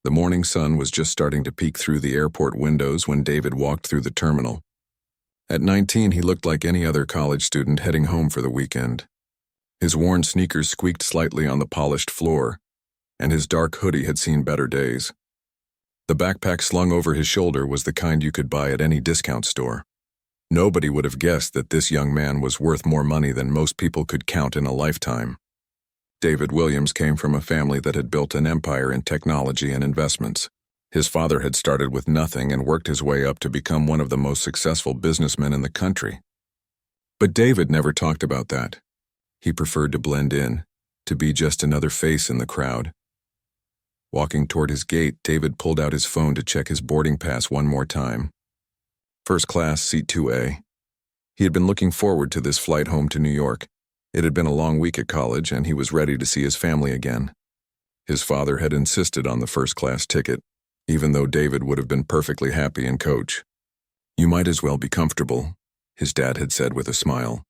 The morning sun was just starting to peek through the airport windows when David walked through the terminal. At 19, he looked like any other college student heading home for the weekend. His worn sneakers squeaked slightly on the polished floor, and his dark hoodie had seen better days. The backpack slung over his shoulder was the kind you could buy at any discount store. Nobody would have guessed that this young man was worth more money than most people could count in a lifetime. David Williams came from a family that had built an empire in technology and investments. His father had started with nothing and worked his way up to become one of the most successful businessmen in the country. But David never talked about that. He preferred to blend in, to be just another face in the crowd. Walking toward his gate, David pulled out his phone to check his boarding pass one more time. First class, seat 2A. He had been looking forward to this flight home to New York. It had been a long week at college, and he was ready to see his family again. His father had insisted on the first-class ticket, even though David would have been perfectly happy in coach. "You might as well be comfortable," his dad had said with a smile.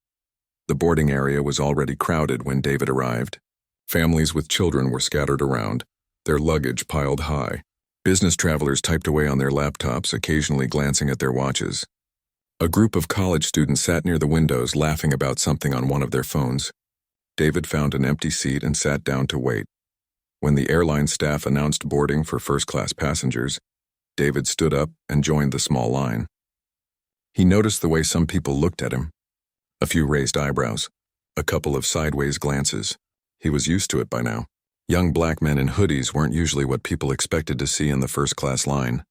The boarding area was already crowded when David arrived. Families with children were scattered around, their luggage piled high. Business travelers typed away on their laptops, occasionally glancing at their watches. A group of college students sat near the windows, laughing about something on one of their phones. David found an empty seat and sat down to wait. When the airline staff announced boarding for first-class passengers, David stood up and joined the small line. He noticed the way some people looked at him. A few raised eyebrows, a couple of sideways glances. He was used to it by now. Young black men in hoodies weren't usually what people expected to see in the first-class line.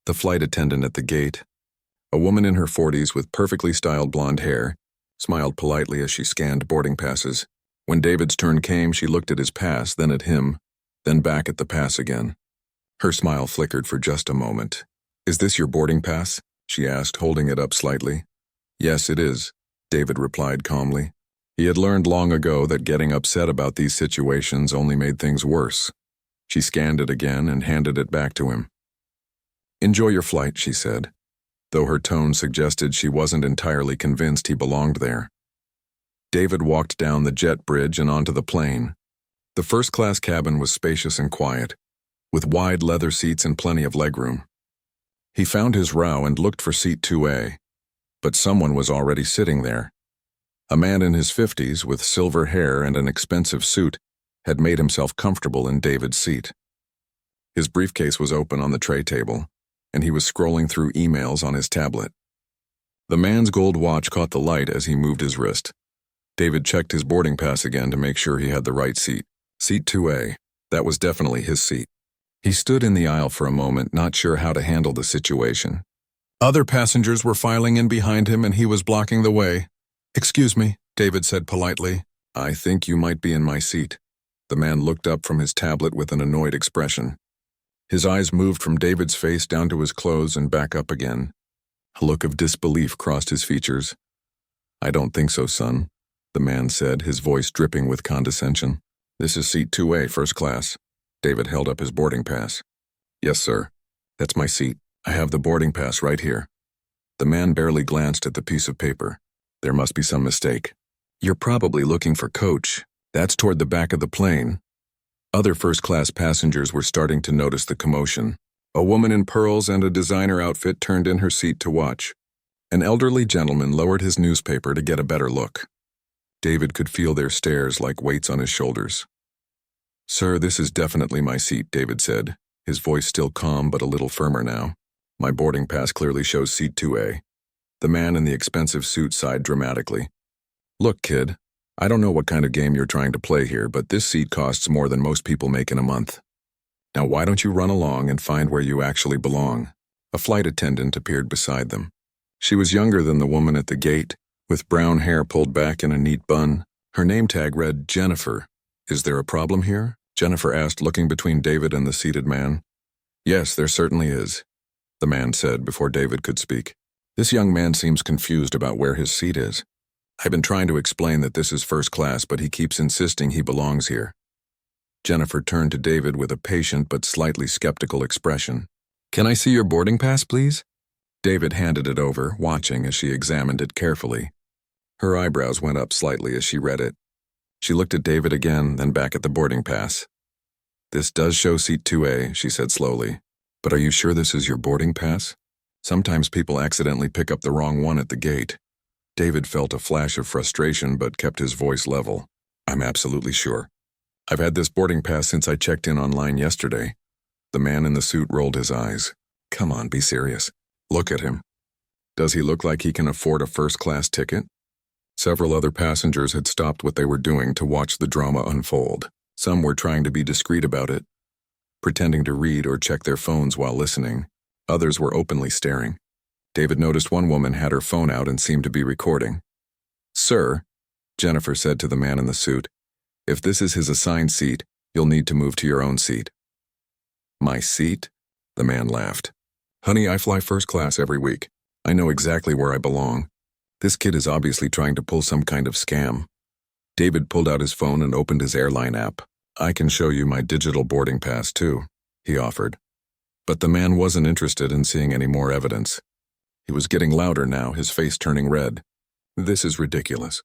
The flight attendant at the gate, a woman in her 40s with perfectly styled blonde hair, smiled politely as she scanned boarding passes. When David's turn came, she looked at his pass, then at him, then back at the pass again. Her smile flickered for just a moment. "Is this your boarding pass?" she asked, holding it up slightly. "Yes, it is," David replied calmly. He had learned long ago that getting upset about these situations only made things worse. She scanned it again and handed it back to him. "Enjoy your flight," she said, though her tone suggested she wasn't entirely convinced he belonged there. David walked down the jet bridge and onto the plane. The first-class cabin was spacious and quiet, with wide leather seats and plenty of legroom. He found his row and looked for seat 2A, but someone was already sitting there. A man in his 50s with silver hair and an expensive suit had made himself comfortable in David's seat. His briefcase was open on the tray table, and he was scrolling through emails on his tablet. The man's gold watch caught the light as he moved his wrist. David checked his boarding pass again to make sure he had the right seat. Seat 2A. That was definitely his seat. He stood in the aisle for a moment, not sure how to handle the situation. Other passengers were filing in behind him and he was blocking the way. "Excuse me," David said politely. "I think you might be in my seat." The man looked up from his tablet with an annoyed expression. His eyes moved from David's face down to his clothes and back up again. A look of disbelief crossed his features. "I don't think so, son," the man said, his voice dripping with condescension. "This is seat 2A, first class." David held up his boarding pass. "Yes, sir. That's my seat. I have the boarding pass right here." The man barely glanced at the piece of paper. "There must be some mistake. You're probably looking for coach. That's toward the back of the plane." Other first-class passengers were starting to notice the commotion. A woman in pearls and a designer outfit turned in her seat to watch. An elderly gentleman lowered his newspaper to get a better look. David could feel their stares like weights on his shoulders. "Sir, this is definitely my seat," David said, his voice still calm but a little firmer now. "My boarding pass clearly shows seat 2A. The man in the expensive suit sighed dramatically. "Look, kid, I don't know what kind of game you're trying to play here, but this seat costs more than most people make in a month. Now why don't you run along and find where you actually belong?" A flight attendant appeared beside them. She was younger than the woman at the gate, with brown hair pulled back in a neat bun. Her name tag read Jennifer. "Is there a problem here?" Jennifer asked, looking between David and the seated man. "Yes, there certainly is," the man said before David could speak. "This young man seems confused about where his seat is. I've been trying to explain that this is first class, but he keeps insisting he belongs here." Jennifer turned to David with a patient but slightly skeptical expression. "Can I see your boarding pass, please?" David handed it over, watching as she examined it carefully. Her eyebrows went up slightly as she read it. She looked at David again, then back at the boarding pass. "This does show seat 2A, she said slowly. "But are you sure this is your boarding pass? Sometimes people accidentally pick up the wrong one at the gate." David felt a flash of frustration but kept his voice level. "I'm absolutely sure. I've had this boarding pass since I checked in online yesterday." The man in the suit rolled his eyes. "Come on, be serious. Look at him. Does he look like he can afford a first-class ticket?" Several other passengers had stopped what they were doing to watch the drama unfold. Some were trying to be discreet about it, pretending to read or check their phones while listening. Others were openly staring. David noticed one woman had her phone out and seemed to be recording. "Sir," Jennifer said to the man in the suit, "if this is his assigned seat, you'll need to move to your own seat." "My seat?" The man laughed. "Honey, I fly first class every week. I know exactly where I belong. This kid is obviously trying to pull some kind of scam." David pulled out his phone and opened his airline app. "I can show you my digital boarding pass, too," he offered. But the man wasn't interested in seeing any more evidence. He was getting louder now, his face turning red. "This is ridiculous.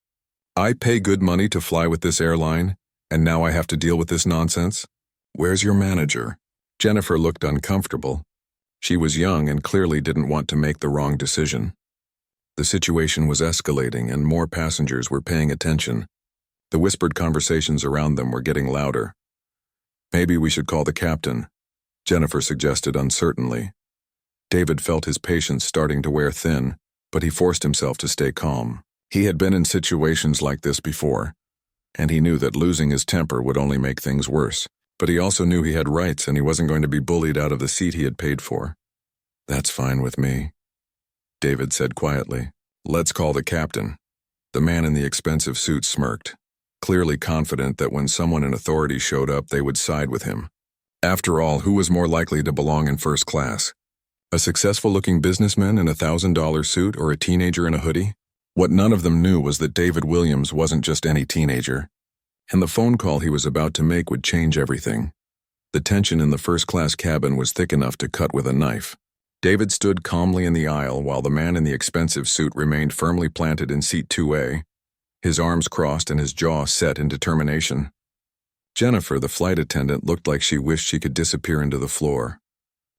I pay good money to fly with this airline, and now I have to deal with this nonsense? Where's your manager?" Jennifer looked uncomfortable. She was young and clearly didn't want to make the wrong decision. The situation was escalating and more passengers were paying attention. The whispered conversations around them were getting louder. "Maybe we should call the captain," Jennifer suggested uncertainly. David felt his patience starting to wear thin, but he forced himself to stay calm. He had been in situations like this before, and he knew that losing his temper would only make things worse. But he also knew he had rights and he wasn't going to be bullied out of the seat he had paid for. "That's fine with me," David said quietly. "Let's call the captain." The man in the expensive suit smirked, clearly confident that when someone in authority showed up, they would side with him. After all, who was more likely to belong in first class? A successful-looking businessman in a $1,000 suit or a teenager in a hoodie? What none of them knew was that David Williams wasn't just any teenager, and the phone call he was about to make would change everything. The tension in the first-class cabin was thick enough to cut with a knife. David stood calmly in the aisle while the man in the expensive suit remained firmly planted in seat 2A, his arms crossed and his jaw set in determination. Jennifer, the flight attendant, looked like she wished she could disappear into the floor.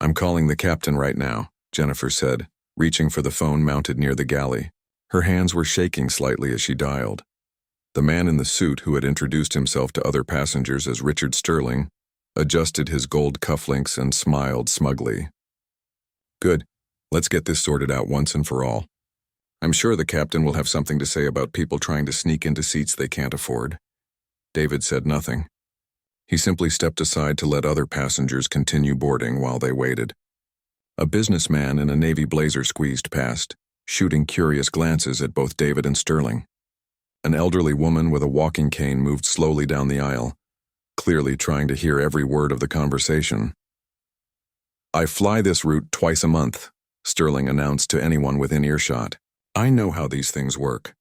"I'm calling the captain right now," Jennifer said, reaching for the phone mounted near the galley. Her hands were shaking slightly as she dialed. The man in the suit, who had introduced himself to other passengers as Richard Sterling, adjusted his gold cufflinks and smiled smugly. "Good. Let's get this sorted out once and for all. I'm sure the captain will have something to say about people trying to sneak into seats they can't afford." David said nothing. He simply stepped aside to let other passengers continue boarding while they waited. A businessman in a navy blazer squeezed past, shooting curious glances at both David and Sterling. An elderly woman with a walking cane moved slowly down the aisle, clearly trying to hear every word of the conversation. "I fly this route twice a month," Sterling announced to anyone within earshot. "I know how these things work.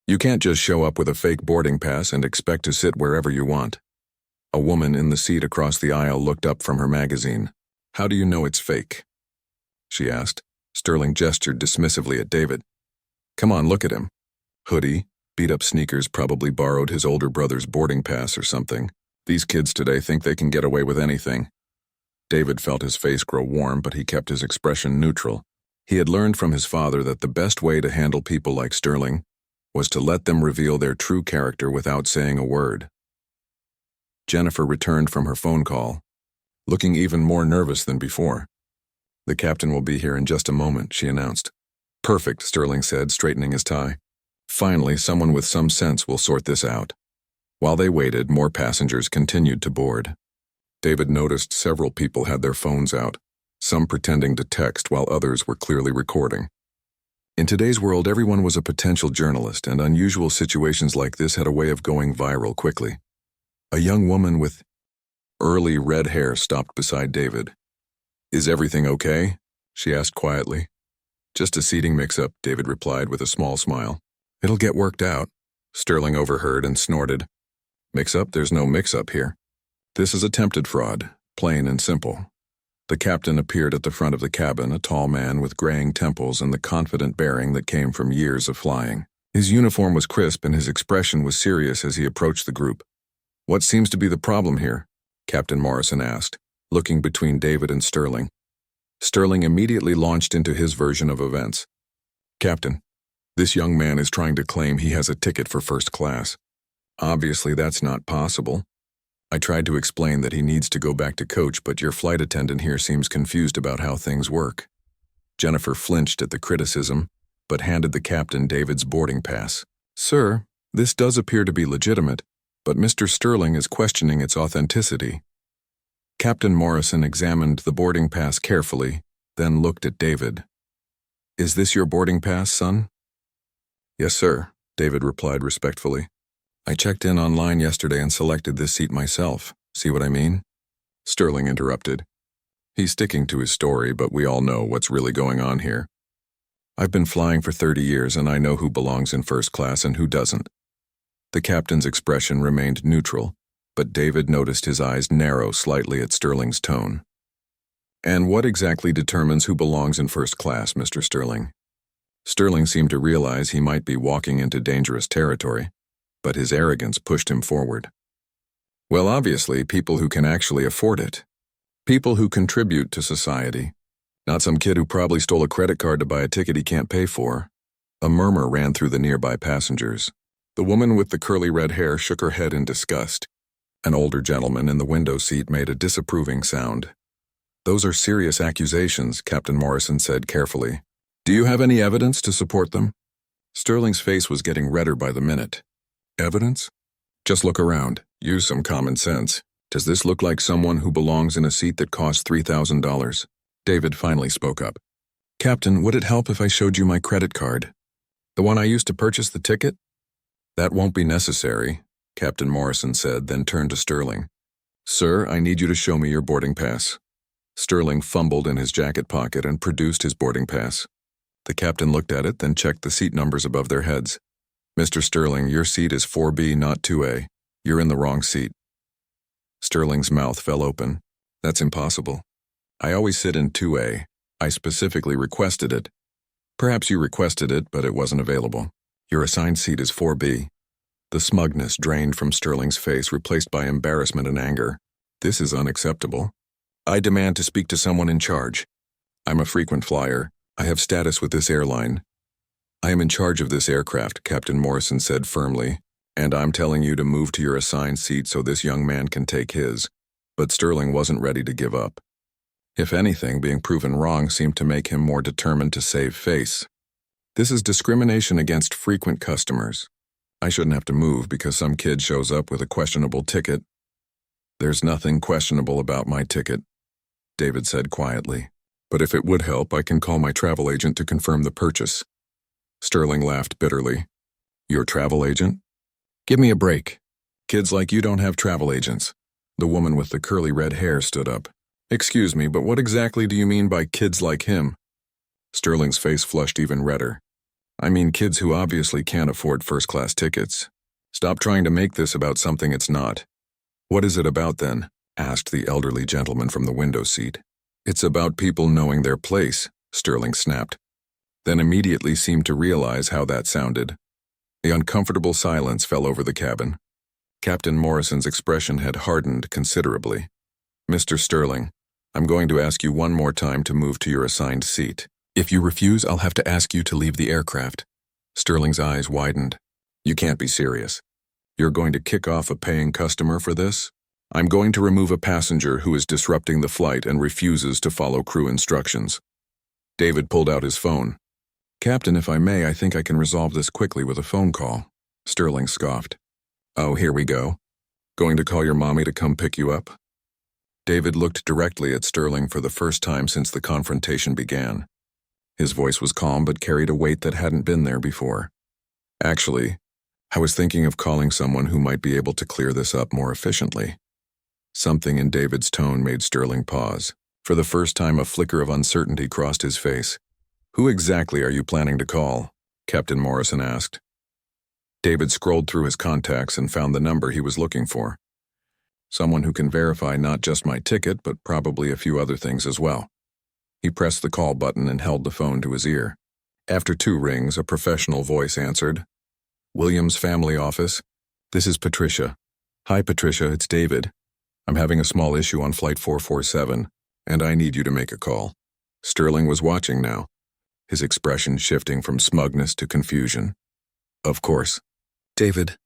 You can't just show up with a fake boarding pass and expect to sit wherever you want." A woman in the seat across the aisle looked up from her magazine. "How do you know it's fake?" she asked. Sterling gestured dismissively at David. "Come on, look at him. Hoodie, beat-up sneakers, probably borrowed his older brother's boarding pass or something. These kids today think they can get away with anything." David felt his face grow warm, but he kept his expression neutral. He had learned from his father that the best way to handle people like Sterling was to let them reveal their true character without saying a word. Jennifer returned from her phone call, looking even more nervous than before. "The captain will be here in just a moment," she announced. "Perfect," Sterling said, straightening his tie. "Finally, someone with some sense will sort this out." While they waited, more passengers continued to board. David noticed several people had their phones out, some pretending to text while others were clearly recording. In today's world, everyone was a potential journalist, and unusual situations like this had a way of going viral quickly. A young woman with early red hair stopped beside David. "Is everything okay?" she asked quietly. "Just a seating mix-up," David replied with a small smile. "It'll get worked out," Sterling overheard and snorted. "Mix-up? There's no mix-up here. This is attempted fraud, plain and simple." The captain appeared at the front of the cabin, a tall man with graying temples and the confident bearing that came from years of flying. His uniform was crisp and his expression was serious as he approached the group. "What seems to be the problem here?" Captain Morrison asked, looking between David and Sterling. Sterling immediately launched into his version of events. Captain, this young man is trying to claim he has a ticket for first class. Obviously, that's not possible. I tried to explain that he needs to go back to coach, but your flight attendant here seems confused about how things work. Jennifer flinched at the criticism, but handed the captain David's boarding pass. Sir, this does appear to be legitimate, but Mr. Sterling is questioning its authenticity. Captain Morrison examined the boarding pass carefully, then looked at David. Is this your boarding pass, son? Yes, sir, David replied respectfully. I checked in online yesterday and selected this seat myself. See what I mean? Sterling interrupted. He's sticking to his story, but we all know what's really going on here. I've been flying for 30 years and I know who belongs in first class and who doesn't. The captain's expression remained neutral, but David noticed his eyes narrow slightly at Sterling's tone. And what exactly determines who belongs in first class, Mr. Sterling? Sterling seemed to realize he might be walking into dangerous territory, but his arrogance pushed him forward. Well, obviously, people who can actually afford it. People who contribute to society. Not some kid who probably stole a credit card to buy a ticket he can't pay for. A murmur ran through the nearby passengers. The woman with the curly red hair shook her head in disgust. An older gentleman in the window seat made a disapproving sound. Those are serious accusations, Captain Morrison said carefully. Do you have any evidence to support them? Sterling's face was getting redder by the minute. Evidence? Just look around. Use some common sense. Does this look like someone who belongs in a seat that costs $3,000? David finally spoke up. Captain, would it help if I showed you my credit card? The one I used to purchase the ticket? That won't be necessary, Captain Morrison said, then turned to Sterling. Sir, I need you to show me your boarding pass. Sterling fumbled in his jacket pocket and produced his boarding pass. The captain looked at it, then checked the seat numbers above their heads. Mr. Sterling, your seat is 4B, not 2A. You're in the wrong seat. Sterling's mouth fell open. That's impossible. I always sit in 2A. I specifically requested it. Perhaps you requested it, but it wasn't available. Your assigned seat is 4B. The smugness drained from Sterling's face, replaced by embarrassment and anger. This is unacceptable. I demand to speak to someone in charge. I'm a frequent flyer. I have status with this airline. I am in charge of this aircraft, Captain Morrison said firmly, and I'm telling you to move to your assigned seat so this young man can take his. But Sterling wasn't ready to give up. If anything, being proven wrong seemed to make him more determined to save face. This is discrimination against frequent customers. I shouldn't have to move because some kid shows up with a questionable ticket. There's nothing questionable about my ticket, David said quietly. But if it would help, I can call my travel agent to confirm the purchase. Sterling laughed bitterly. Your travel agent? Give me a break. Kids like you don't have travel agents. The woman with the curly red hair stood up. Excuse me, but what exactly do you mean by kids like him? Sterling's face flushed even redder. I mean kids who obviously can't afford first-class tickets. Stop trying to make this about something it's not. What is it about then? Asked the elderly gentleman from the window seat. It's about people knowing their place, Sterling snapped. Then immediately seemed to realize how that sounded. The uncomfortable silence fell over the cabin. Captain Morrison's expression had hardened considerably. Mr. Sterling, I'm going to ask you one more time to move to your assigned seat. If you refuse, I'll have to ask you to leave the aircraft. Sterling's eyes widened. You can't be serious. You're going to kick off a paying customer for this? I'm going to remove a passenger who is disrupting the flight and refuses to follow crew instructions. David pulled out his phone. Captain, if I may, I think I can resolve this quickly with a phone call. Sterling scoffed. Oh, here we go. Going to call your mommy to come pick you up? David looked directly at Sterling for the first time since the confrontation began. His voice was calm but carried a weight that hadn't been there before. Actually, I was thinking of calling someone who might be able to clear this up more efficiently. Something in David's tone made Sterling pause. For the first time, a flicker of uncertainty crossed his face. Who exactly are you planning to call? Captain Morrison asked. David scrolled through his contacts and found the number he was looking for. Someone who can verify not just my ticket, but probably a few other things as well. He pressed the call button and held the phone to his ear. After 2 rings, a professional voice answered. Williams' family office. This is Patricia. Hi, Patricia, it's David. I'm having a small issue on Flight 447, and I need you to make a call." Sterling was watching now, his expression shifting from smugness to confusion. "Of course. David,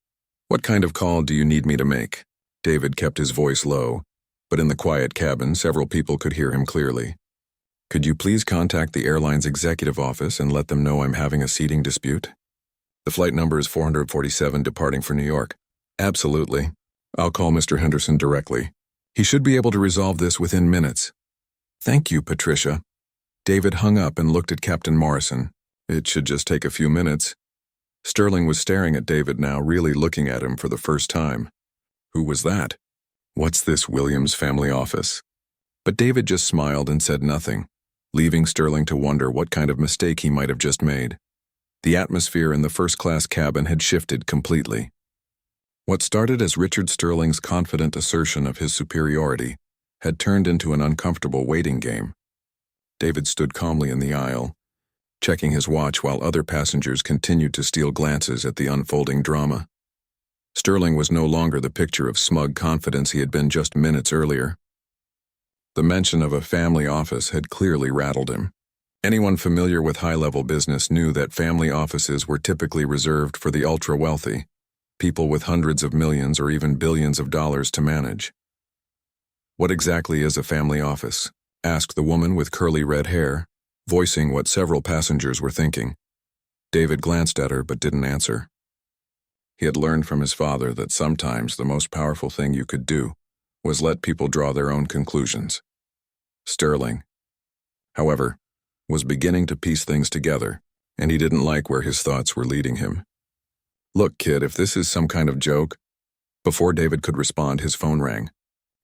what kind of call do you need me to make?" David kept his voice low, but in the quiet cabin, several people could hear him clearly. "Could you please contact the airline's executive office and let them know I'm having a seating dispute? The flight number is 447 departing for New York." "Absolutely. I'll call Mr. Henderson directly. He should be able to resolve this within minutes." "Thank you, Patricia." David hung up and looked at Captain Morrison. It should just take a few minutes. Sterling was staring at David now, really looking at him for the first time. Who was that? What's this Williams family office? But David just smiled and said nothing, leaving Sterling to wonder what kind of mistake he might have just made. The atmosphere in the first-class cabin had shifted completely. What started as Richard Sterling's confident assertion of his superiority had turned into an uncomfortable waiting game. David stood calmly in the aisle, checking his watch while other passengers continued to steal glances at the unfolding drama. Sterling was no longer the picture of smug confidence he had been just minutes earlier. The mention of a family office had clearly rattled him. Anyone familiar with high-level business knew that family offices were typically reserved for the ultra-wealthy, people with hundreds of millions or even billions of dollars to manage. "What exactly is a family office?" asked the woman with curly red hair, voicing what several passengers were thinking. David glanced at her but didn't answer. He had learned from his father that sometimes the most powerful thing you could do was let people draw their own conclusions. Sterling, however, was beginning to piece things together, and he didn't like where his thoughts were leading him. "Look, kid, if this is some kind of joke..." Before David could respond, his phone rang.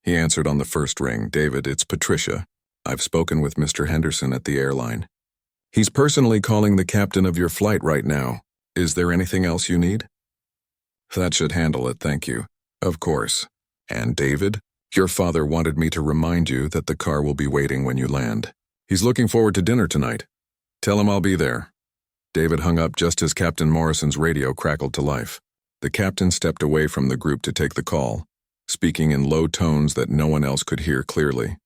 He answered on the first ring. "David, it's Patricia. I've spoken with Mr. Henderson at the airline. He's personally calling the captain of your flight right now. Is there anything else you need?" "That should handle it, thank you." "Of course. And David, your father wanted me to remind you that the car will be waiting when you land. He's looking forward to dinner tonight. Tell him I'll be there." David hung up just as Captain Morrison's radio crackled to life. The captain stepped away from the group to take the call, speaking in low tones that no one else could hear clearly.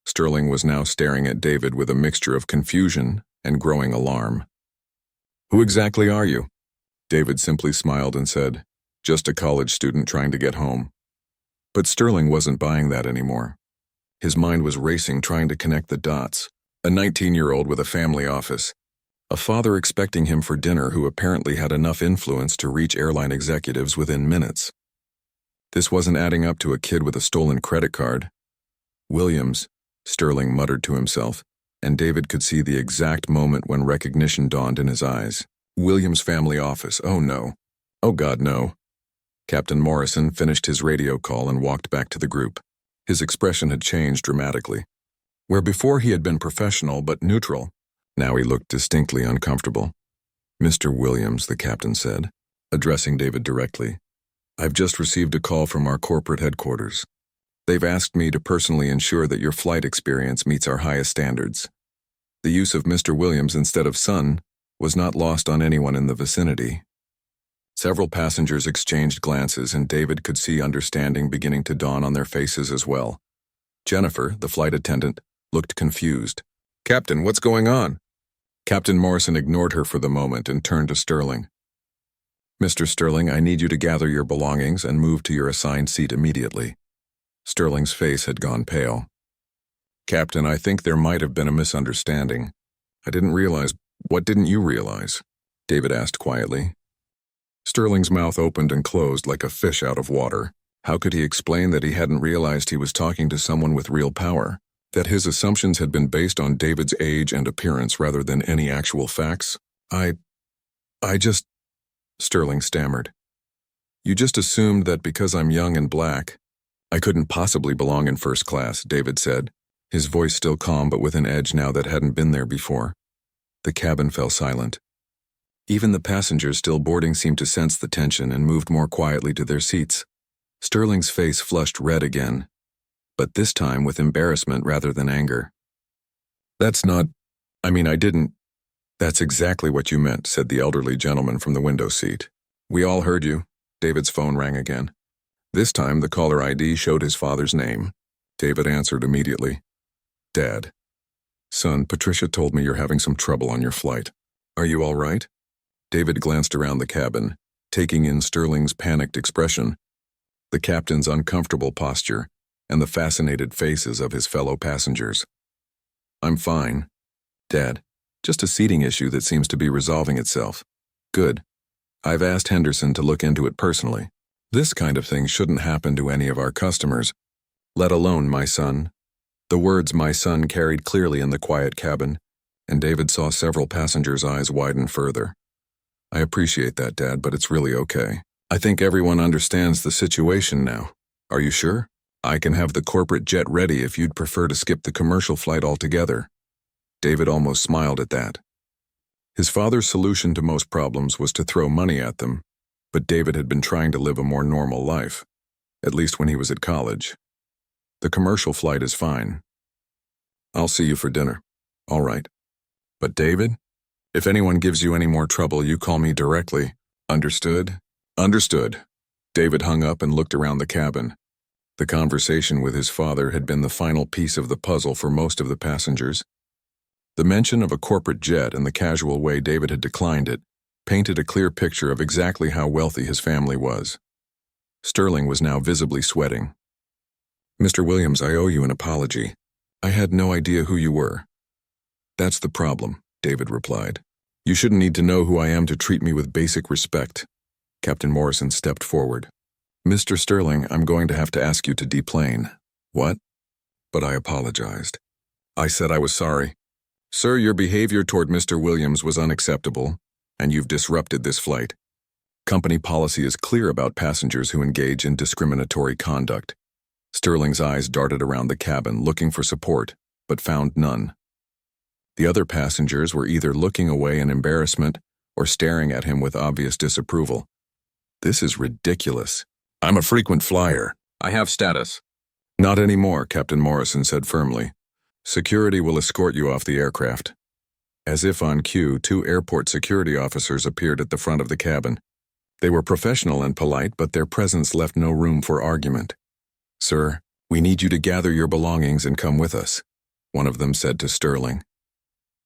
Sterling was now staring at David with a mixture of confusion and growing alarm. "Who exactly are you?" David simply smiled and said, "Just a college student trying to get home." But Sterling wasn't buying that anymore. His mind was racing, trying to connect the dots. A 19-year-old with a family office. A father expecting him for dinner who apparently had enough influence to reach airline executives within minutes. This wasn't adding up to a kid with a stolen credit card. "Williams," Sterling muttered to himself, and David could see the exact moment when recognition dawned in his eyes. "Williams' family office, oh no. Oh God, no." Captain Morrison finished his radio call and walked back to the group. His expression had changed dramatically. Where before he had been professional but neutral, now he looked distinctly uncomfortable. "Mr. Williams," the captain said, addressing David directly, "I've just received a call from our corporate headquarters. They've asked me to personally ensure that your flight experience meets our highest standards. The use of Mr. Williams instead of son was not lost on anyone in the vicinity." Several passengers exchanged glances, and David could see understanding beginning to dawn on their faces as well. Jennifer, the flight attendant, looked confused. "Captain, what's going on?" Captain Morrison ignored her for the moment and turned to Sterling. "Mr. Sterling, I need you to gather your belongings and move to your assigned seat immediately." Sterling's face had gone pale. "Captain, I think there might have been a misunderstanding. I didn't realize..." "What didn't you realize?" David asked quietly. Sterling's mouth opened and closed like a fish out of water. How could he explain that he hadn't realized he was talking to someone with real power? That his assumptions had been based on David's age and appearance rather than any actual facts? I just... Sterling stammered. "You just assumed that because I'm young and black, I couldn't possibly belong in first class," David said, his voice still calm but with an edge now that hadn't been there before. The cabin fell silent. Even the passengers still boarding seemed to sense the tension and moved more quietly to their seats. Sterling's face flushed red again, but this time with embarrassment rather than anger. "That's not... I didn't..." "That's exactly what you meant," said the elderly gentleman from the window seat. "We all heard you." David's phone rang again. This time, the caller ID showed his father's name. David answered immediately. Dad. Son, Patricia told me you're having some trouble on your flight. Are you all right? David glanced around the cabin, taking in Sterling's panicked expression, the captain's uncomfortable posture, and the fascinated faces of his fellow passengers. I'm fine, Dad. Just a seating issue that seems to be resolving itself. Good. I've asked Henderson to look into it personally. This kind of thing shouldn't happen to any of our customers, let alone my son. The words "my son" carried clearly in the quiet cabin, and David saw several passengers' eyes widen further. I appreciate that, Dad, but it's really okay. I think everyone understands the situation now. Are you sure? I can have the corporate jet ready if you'd prefer to skip the commercial flight altogether. David almost smiled at that. His father's solution to most problems was to throw money at them, but David had been trying to live a more normal life, at least when he was at college. The commercial flight is fine. I'll see you for dinner. All right. But David, if anyone gives you any more trouble, you call me directly. Understood? Understood. David hung up and looked around the cabin. The conversation with his father had been the final piece of the puzzle for most of the passengers. The mention of a corporate jet and the casual way David had declined it painted a clear picture of exactly how wealthy his family was. Sterling was now visibly sweating. Mr. Williams, I owe you an apology. I had no idea who you were. That's the problem, David replied. You shouldn't need to know who I am to treat me with basic respect. Captain Morrison stepped forward. Mr. Sterling, I'm going to have to ask you to deplane. What? But I apologized. I said I was sorry. Sir, your behavior toward Mr. Williams was unacceptable, and you've disrupted this flight. Company policy is clear about passengers who engage in discriminatory conduct. Sterling's eyes darted around the cabin, looking for support, but found none. The other passengers were either looking away in embarrassment or staring at him with obvious disapproval. This is ridiculous. I'm a frequent flyer. I have status. Not anymore, Captain Morrison said firmly. Security will escort you off the aircraft. As if on cue, 2 airport security officers appeared at the front of the cabin. They were professional and polite, but their presence left no room for argument. Sir, we need you to gather your belongings and come with us, one of them said to Sterling.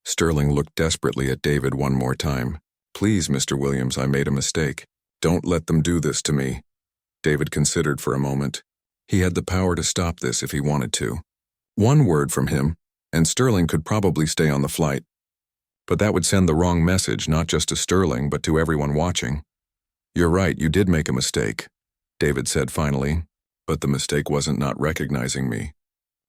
Sterling looked desperately at David one more time. Please, Mr. Williams, I made a mistake. Don't let them do this to me. David considered for a moment. He had the power to stop this if he wanted to. One word from him, and Sterling could probably stay on the flight. But that would send the wrong message, not just to Sterling, but to everyone watching. You're right, you did make a mistake, David said finally. But the mistake wasn't not recognizing me.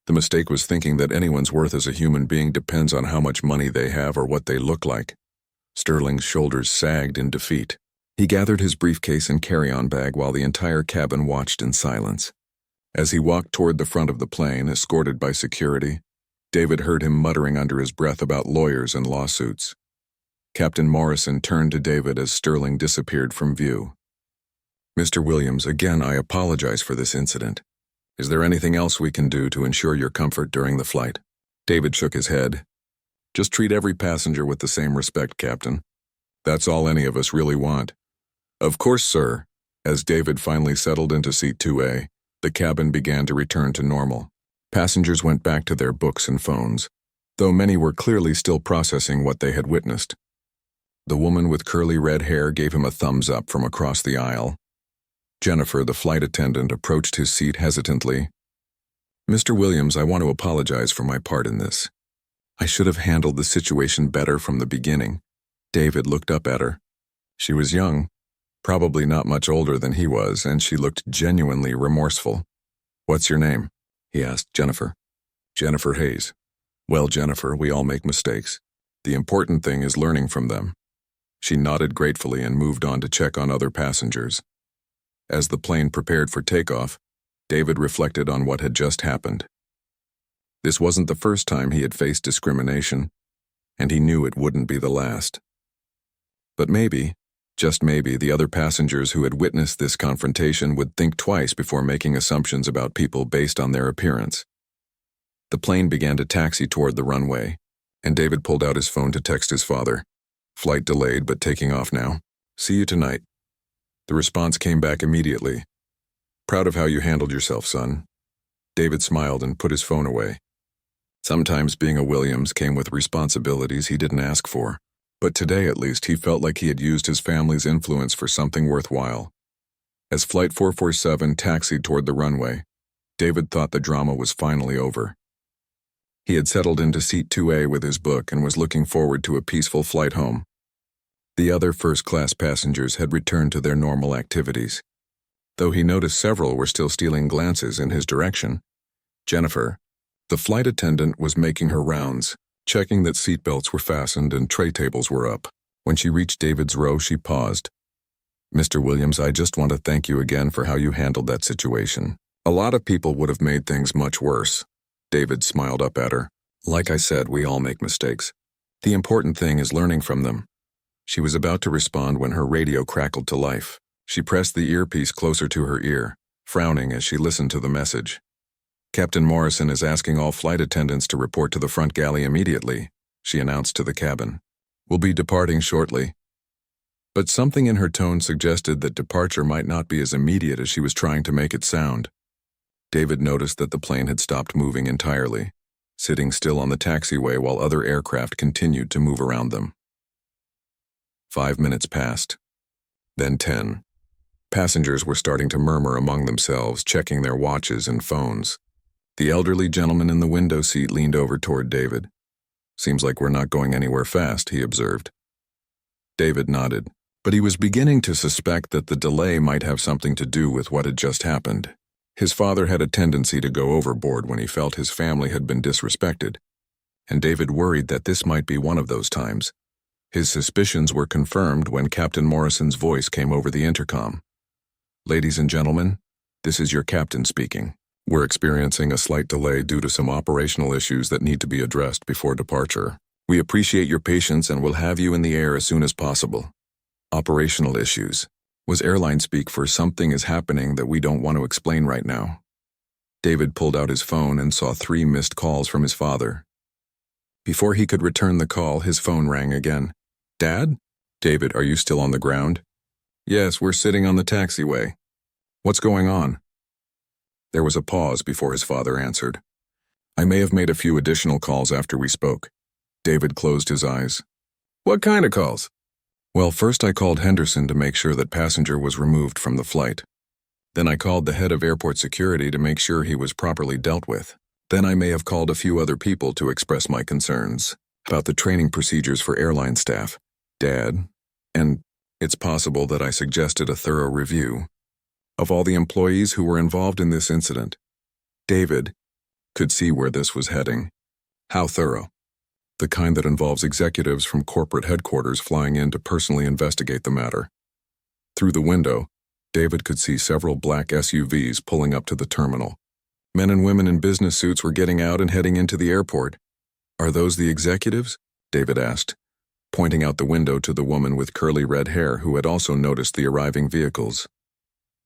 The mistake was thinking that anyone's worth as a human being depends on how much money they have or what they look like. Sterling's shoulders sagged in defeat. He gathered his briefcase and carry-on bag while the entire cabin watched in silence. As he walked toward the front of the plane, escorted by security, David heard him muttering under his breath about lawyers and lawsuits. Captain Morrison turned to David as Sterling disappeared from view. Mr. Williams, again, I apologize for this incident. Is there anything else we can do to ensure your comfort during the flight? David shook his head. Just treat every passenger with the same respect, Captain. That's all any of us really want. Of course, sir. As David finally settled into seat 2A, the cabin began to return to normal. Passengers went back to their books and phones, though many were clearly still processing what they had witnessed. The woman with curly red hair gave him a thumbs up from across the aisle. Jennifer, the flight attendant, approached his seat hesitantly. Mr. Williams, I want to apologize for my part in this. I should have handled the situation better from the beginning. David looked up at her. She was young, probably not much older than he was, and she looked genuinely remorseful. What's your name? He asked Jennifer. Jennifer Hayes. Well, Jennifer, we all make mistakes. The important thing is learning from them. She nodded gratefully and moved on to check on other passengers. As the plane prepared for takeoff, David reflected on what had just happened. This wasn't the first time he had faced discrimination, and he knew it wouldn't be the last. But maybe, just maybe, the other passengers who had witnessed this confrontation would think twice before making assumptions about people based on their appearance. The plane began to taxi toward the runway, and David pulled out his phone to text his father. Flight delayed, but taking off now. See you tonight. The response came back immediately. Proud of how you handled yourself, son. David smiled and put his phone away. Sometimes being a Williams came with responsibilities he didn't ask for, but today at least he felt like he had used his family's influence for something worthwhile. As Flight 447 taxied toward the runway, David thought the drama was finally over. He had settled into seat 2A with his book and was looking forward to a peaceful flight home. The other first-class passengers had returned to their normal activities. Though he noticed several were still stealing glances in his direction, Jennifer, the flight attendant, was making her rounds, checking that seatbelts were fastened and tray tables were up. When she reached David's row, she paused. "Mr. Williams, I just want to thank you again for how you handled that situation. A lot of people would have made things much worse." David smiled up at her. "Like I said, we all make mistakes. The important thing is learning from them." She was about to respond when her radio crackled to life. She pressed the earpiece closer to her ear, frowning as she listened to the message. "Captain Morrison is asking all flight attendants to report to the front galley immediately," she announced to the cabin. "We'll be departing shortly." But something in her tone suggested that departure might not be as immediate as she was trying to make it sound. David noticed that the plane had stopped moving entirely, sitting still on the taxiway while other aircraft continued to move around them. 5 minutes passed. Then 10. Passengers were starting to murmur among themselves, checking their watches and phones. The elderly gentleman in the window seat leaned over toward David. "Seems like we're not going anywhere fast," he observed. David nodded, but he was beginning to suspect that the delay might have something to do with what had just happened. His father had a tendency to go overboard when he felt his family had been disrespected, and David worried that this might be one of those times. His suspicions were confirmed when Captain Morrison's voice came over the intercom. "Ladies and gentlemen, this is your captain speaking. We're experiencing a slight delay due to some operational issues that need to be addressed before departure. We appreciate your patience and will have you in the air as soon as possible." Operational issues was airline speak for something is happening that we don't want to explain right now. David pulled out his phone and saw 3 missed calls from his father. Before he could return the call, his phone rang again. "Dad? David, are you still on the ground?" "Yes, we're sitting on the taxiway." "What's going on?" There was a pause before his father answered. "I may have made a few additional calls after we spoke." David closed his eyes. "What kind of calls?" "Well, first I called Henderson to make sure that passenger was removed from the flight. Then I called the head of airport security to make sure he was properly dealt with. Then I may have called a few other people to express my concerns about the training procedures for airline staff, Dad, and it's possible that I suggested a thorough review of all the employees who were involved in this incident." David could see where this was heading. How thorough? The kind that involves executives from corporate headquarters flying in to personally investigate the matter. Through the window, David could see several black SUVs pulling up to the terminal. Men and women in business suits were getting out and heading into the airport. "Are those the executives?" David asked, pointing out the window to the woman with curly red hair who had also noticed the arriving vehicles.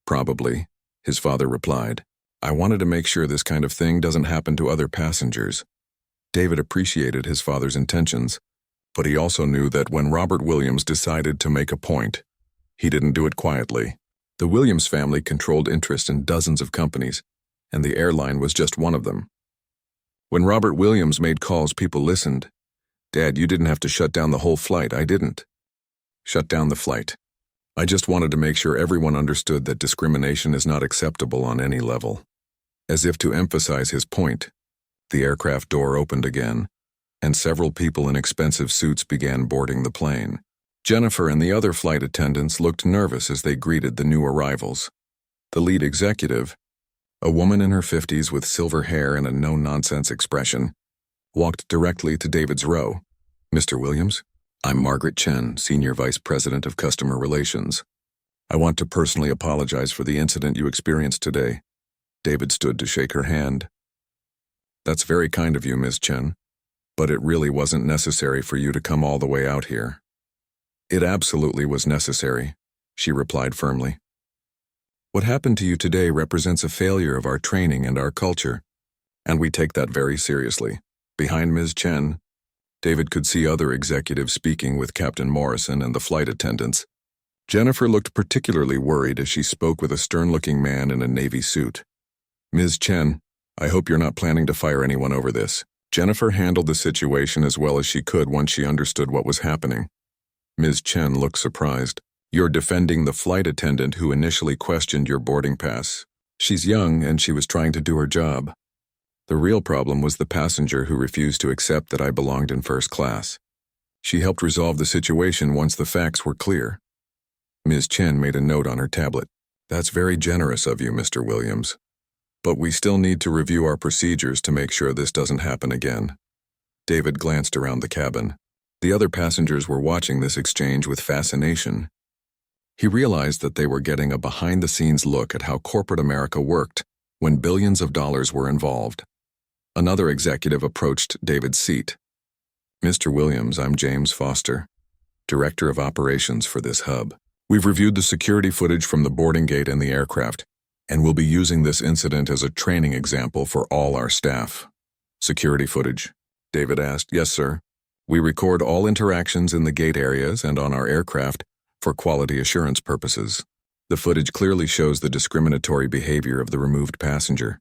"Probably," his father replied. "I wanted to make sure this kind of thing doesn't happen to other passengers." David appreciated his father's intentions, but he also knew that when Robert Williams decided to make a point, he didn't do it quietly. The Williams family controlled interest in dozens of companies, and the airline was just one of them. When Robert Williams made calls, people listened. "Dad, you didn't have to shut down the whole flight." "I didn't shut down the flight. I just wanted to make sure everyone understood that discrimination is not acceptable on any level." As if to emphasize his point, the aircraft door opened again, and several people in expensive suits began boarding the plane. Jennifer and the other flight attendants looked nervous as they greeted the new arrivals. The lead executive, a woman in her 50s with silver hair and a no-nonsense expression, walked directly to David's row. "Mr. Williams, I'm Margaret Chen, Senior Vice President of Customer Relations. I want to personally apologize for the incident you experienced today." David stood to shake her hand. "That's very kind of you, Miss Chen, but it really wasn't necessary for you to come all the way out here." "It absolutely was necessary," she replied firmly. "What happened to you today represents a failure of our training and our culture, and we take that very seriously." Behind Ms. Chen, David could see other executives speaking with Captain Morrison and the flight attendants. Jennifer looked particularly worried as she spoke with a stern-looking man in a navy suit. "Ms. Chen, I hope you're not planning to fire anyone over this." Jennifer handled the situation as well as she could once she understood what was happening. Ms. Chen looked surprised. "You're defending the flight attendant who initially questioned your boarding pass. She's young and she was trying to do her job. The real problem was the passenger who refused to accept that I belonged in first class. She helped resolve the situation once the facts were clear." Ms. Chen made a note on her tablet. "That's very generous of you, Mr. Williams. But we still need to review our procedures to make sure this doesn't happen again." David glanced around the cabin. The other passengers were watching this exchange with fascination. He realized that they were getting a behind-the-scenes look at how corporate America worked when billions of dollars were involved. Another executive approached David's seat. "Mr. Williams, I'm James Foster, Director of Operations for this hub. We've reviewed the security footage from the boarding gate and the aircraft, and we'll be using this incident as a training example for all our staff." "Security footage?" David asked. "Yes, sir. We record all interactions in the gate areas and on our aircraft for quality assurance purposes." The footage clearly shows the discriminatory behavior of the removed passenger.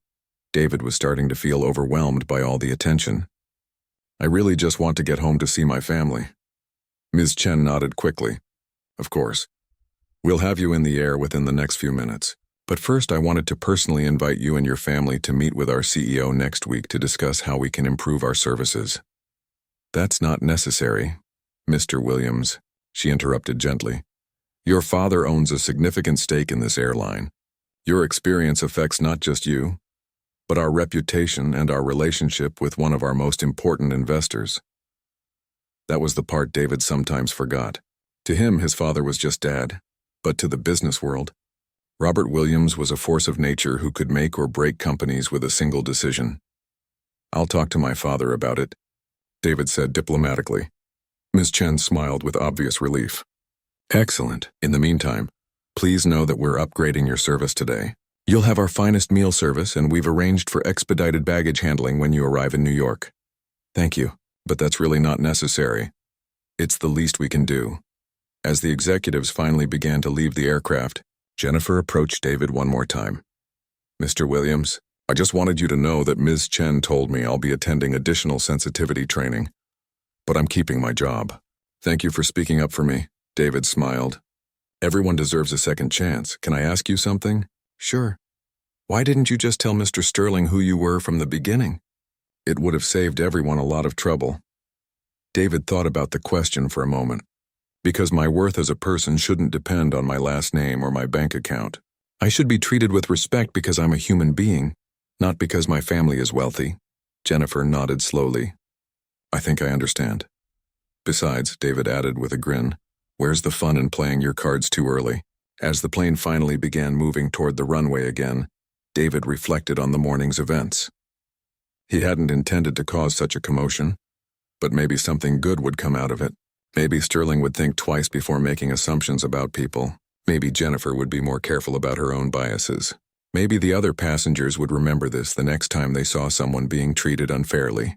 David was starting to feel overwhelmed by all the attention. "I really just want to get home to see my family." Ms. Chen nodded quickly. "Of course. We'll have you in the air within the next few minutes. But first, I wanted to personally invite you and your family to meet with our CEO next week to discuss how we can improve our services." "That's not necessary, Mr. Williams," she interrupted gently. "Your father owns a significant stake in this airline. Your experience affects not just you, but our reputation and our relationship with one of our most important investors." That was the part David sometimes forgot. To him, his father was just dad. But to the business world, Robert Williams was a force of nature who could make or break companies with a single decision. "I'll talk to my father about it," David said diplomatically. Ms. Chen smiled with obvious relief. "Excellent. In the meantime, please know that we're upgrading your service today. You'll have our finest meal service, and we've arranged for expedited baggage handling when you arrive in New York." "Thank you, but that's really not necessary. It's the least we can do." As the executives finally began to leave the aircraft, Jennifer approached David one more time. "Mr. Williams, I just wanted you to know that Ms. Chen told me I'll be attending additional sensitivity training, but I'm keeping my job." "Thank you for speaking up for me," David smiled. "Everyone deserves a second chance. Can I ask you something?" "Sure. Why didn't you just tell Mr. Sterling who you were from the beginning?" "It would have saved everyone a lot of trouble." David thought about the question for a moment. "Because my worth as a person shouldn't depend on my last name or my bank account. I should be treated with respect because I'm a human being, not because my family is wealthy." Jennifer nodded slowly. "I think I understand. Besides," David added with a grin, "where's the fun in playing your cards too early?" As the plane finally began moving toward the runway again, David reflected on the morning's events. He hadn't intended to cause such a commotion, but maybe something good would come out of it. Maybe Sterling would think twice before making assumptions about people. Maybe Jennifer would be more careful about her own biases. Maybe the other passengers would remember this the next time they saw someone being treated unfairly.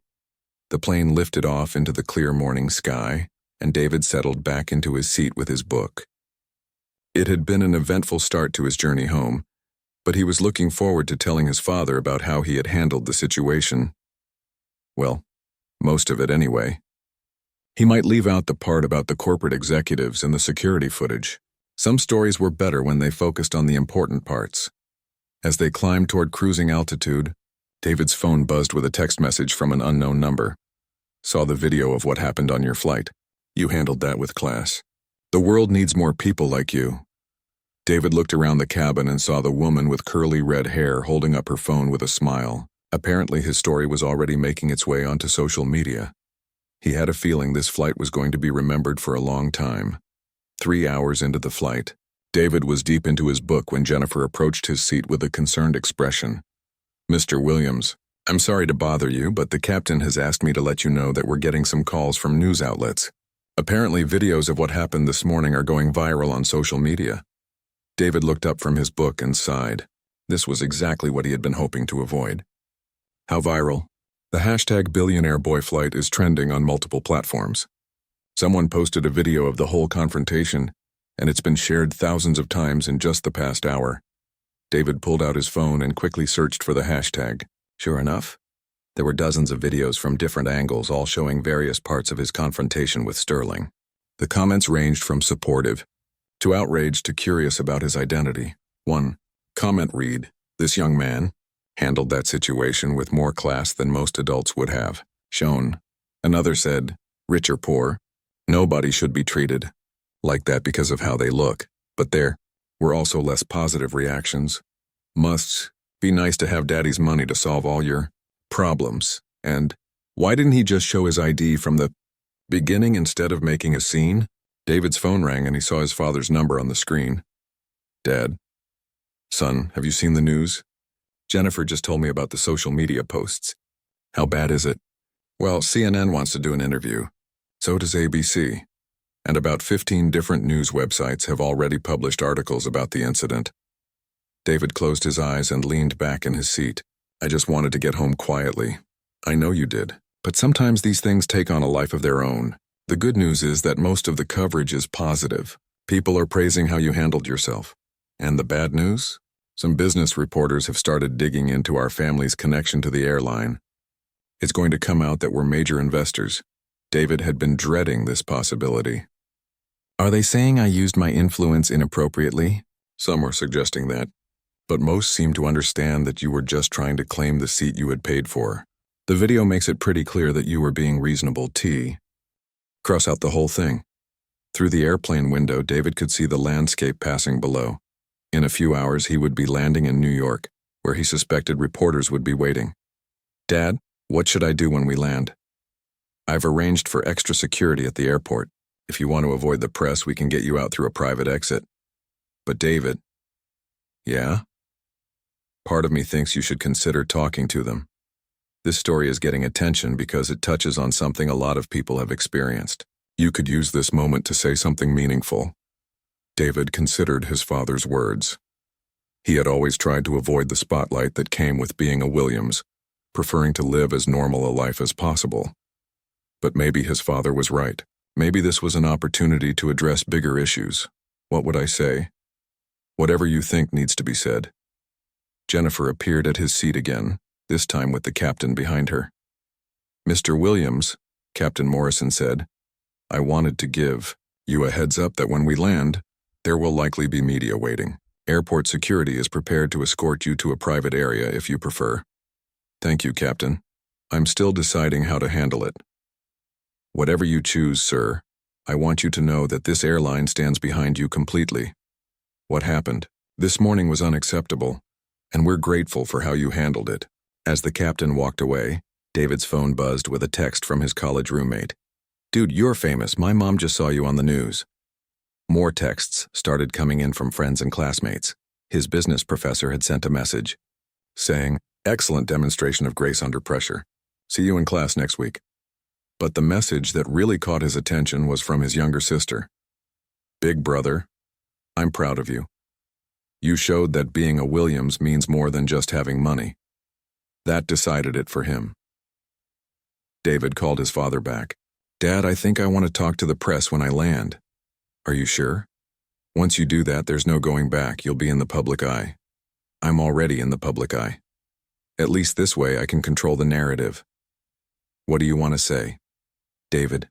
The plane lifted off into the clear morning sky, and David settled back into his seat with his book. It had been an eventful start to his journey home, but he was looking forward to telling his father about how he had handled the situation. Well, most of it anyway. He might leave out the part about the corporate executives and the security footage. Some stories were better when they focused on the important parts. As they climbed toward cruising altitude, David's phone buzzed with a text message from an unknown number. "Saw the video of what happened on your flight. You handled that with class. The world needs more people like you." David looked around the cabin and saw the woman with curly red hair holding up her phone with a smile. Apparently his story was already making its way onto social media. He had a feeling this flight was going to be remembered for a long time. 3 hours into the flight, David was deep into his book when Jennifer approached his seat with a concerned expression. "Mr. Williams, I'm sorry to bother you, but the captain has asked me to let you know that we're getting some calls from news outlets. Apparently videos of what happened this morning are going viral on social media." David looked up from his book and sighed. This was exactly what he had been hoping to avoid. "How viral?" "The hashtag Billionaire boy flight is trending on multiple platforms. Someone posted a video of the whole confrontation, and it's been shared thousands of times in just the past hour. David pulled out his phone and quickly searched for the hashtag. Sure enough, there were dozens of videos from different angles, all showing various parts of his confrontation with Sterling. The comments ranged from supportive to outraged to curious about his identity. One comment read, "This young man handled that situation with more class than most adults would have shown." Another said, "Rich or poor, nobody should be treated like that because of how they look." But there were also less positive reactions. "Must be nice to have daddy's money to solve all your problems." And why didn't he just show his ID from the beginning instead of making a scene? David's phone rang and he saw his father's number on the screen. "Dad. Son, have you seen the news? Jennifer just told me about the social media posts." "How bad is it?" "Well, CNN wants to do an interview. So does ABC. And about 15 different news websites have already published articles about the incident." David closed his eyes and leaned back in his seat. "I just wanted to get home quietly." "I know you did. But sometimes these things take on a life of their own. The good news is that most of the coverage is positive. People are praising how you handled yourself. And the bad news? Some business reporters have started digging into our family's connection to the airline. It's going to come out that we're major investors." David had been dreading this possibility. "Are they saying I used my influence inappropriately?" "Some are suggesting that. But most seem to understand that you were just trying to claim the seat you had paid for. The video makes it pretty clear that you were being reasonable. Cross out the whole thing." Through the airplane window, David could see the landscape passing below. In a few hours, he would be landing in New York, where he suspected reporters would be waiting. "Dad, what should I do when we land?" "I've arranged for extra security at the airport. If you want to avoid the press, we can get you out through a private exit." "But David." "Yeah?" "Part of me thinks you should consider talking to them. This story is getting attention because it touches on something a lot of people have experienced. You could use this moment to say something meaningful." David considered his father's words. He had always tried to avoid the spotlight that came with being a Williams, preferring to live as normal a life as possible. But maybe his father was right. Maybe this was an opportunity to address bigger issues. What would I say? "Whatever you think needs to be said." Jennifer appeared at his seat again, this time with the captain behind her. "Mr. Williams," Captain Morrison said, "I wanted to give you a heads up that when we land, there will likely be media waiting. Airport security is prepared to escort you to a private area if you prefer." "Thank you, Captain. I'm still deciding how to handle it." "Whatever you choose, sir, I want you to know that this airline stands behind you completely. What happened this morning was unacceptable, and we're grateful for how you handled it." As the captain walked away, David's phone buzzed with a text from his college roommate. "Dude, you're famous. My mom just saw you on the news." More texts started coming in from friends and classmates. His business professor had sent a message saying, "Excellent demonstration of grace under pressure. See you in class next week." But the message that really caught his attention was from his younger sister. "Big brother, I'm proud of you. You showed that being a Williams means more than just having money." That decided it for him. David called his father back. "Dad, I think I want to talk to the press when I land." "Are you sure? Once you do that, there's no going back. You'll be in the public eye." "I'm already in the public eye. At least this way I can control the narrative." "What do you want to say?" David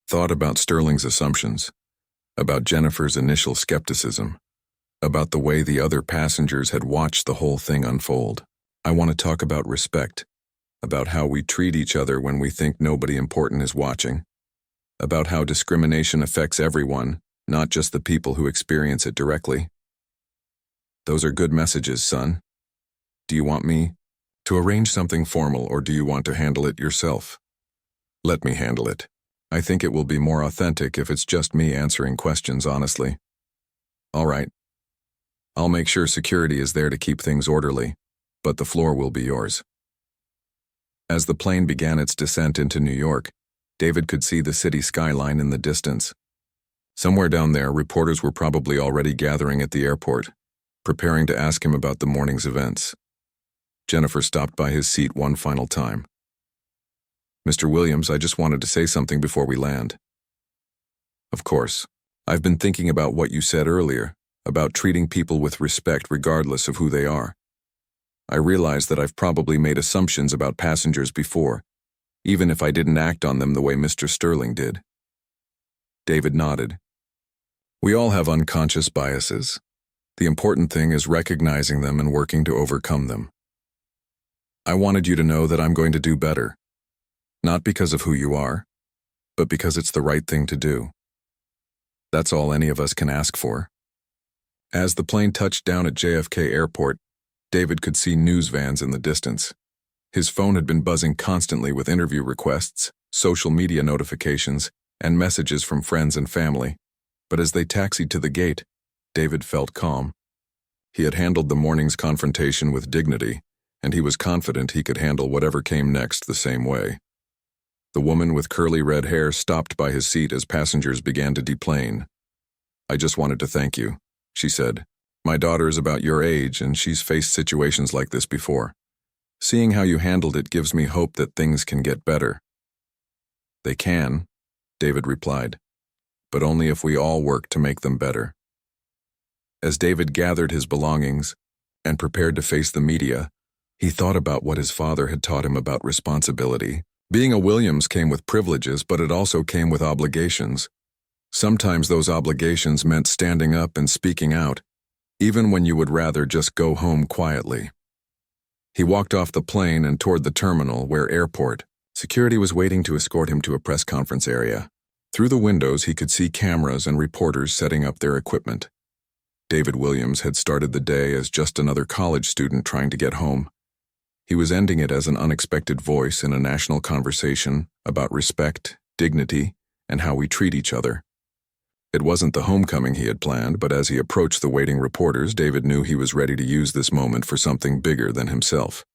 thought about Sterling's assumptions, about Jennifer's initial skepticism, about the way the other passengers had watched the whole thing unfold. "I want to talk about respect, about how we treat each other when we think nobody important is watching, about how discrimination affects everyone, not just the people who experience it directly." "Those are good messages, son. Do you want me to arrange something formal, or do you want to handle it yourself?" "Let me handle it. I think it will be more authentic if it's just me answering questions honestly." "All right. I'll make sure security is there to keep things orderly, but the floor will be yours." As the plane began its descent into New York, David could see the city skyline in the distance. Somewhere down there, reporters were probably already gathering at the airport, preparing to ask him about the morning's events. Jennifer stopped by his seat one final time. "Mr. Williams, I just wanted to say something before we land." "Of course. I've been thinking about what you said earlier, about treating people with respect regardless of who they are. I realize that I've probably made assumptions about passengers before, even if I didn't act on them the way Mr. Sterling did. David nodded. We all have unconscious biases. The important thing is recognizing them and working to overcome them. I wanted you to know that I'm going to do better, not because of who you are, but because it's the right thing to do. That's all any of us can ask for. As the plane touched down at JFK Airport, David could see news vans in the distance. His phone had been buzzing constantly with interview requests, social media notifications, and messages from friends and family. But as they taxied to the gate, David felt calm. He had handled the morning's confrontation with dignity, and he was confident he could handle whatever came next the same way. The woman with curly red hair stopped by his seat as passengers began to deplane. I just wanted to thank you, she said. My daughter is about your age, and she's faced situations like this before. Seeing how you handled it gives me hope that things can get better. They can, David replied, but only if we all work to make them better. As David gathered his belongings and prepared to face the media, he thought about what his father had taught him about responsibility. Being a Williams came with privileges, but it also came with obligations. Sometimes those obligations meant standing up and speaking out, even when you would rather just go home quietly. He walked off the plane and toward the terminal, where airport. Security was waiting to escort him to a press conference area. Through the windows, he could see cameras and reporters setting up their equipment. David Williams had started the day as just another college student trying to get home. He was ending it as an unexpected voice in a national conversation about respect, dignity, and how we treat each other. It wasn't the homecoming he had planned, but as he approached the waiting reporters, David knew he was ready to use this moment for something bigger than himself.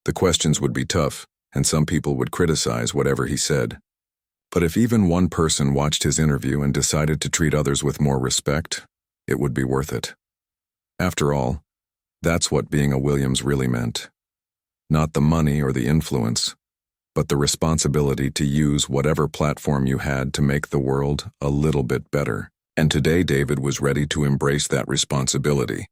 The questions would be tough, and some people would criticize whatever he said. But if even one person watched his interview and decided to treat others with more respect, it would be worth it. After all, that's what being a Williams really meant. Not the money or the influence, but the responsibility to use whatever platform you had to make the world a little bit better. And today David was ready to embrace that responsibility.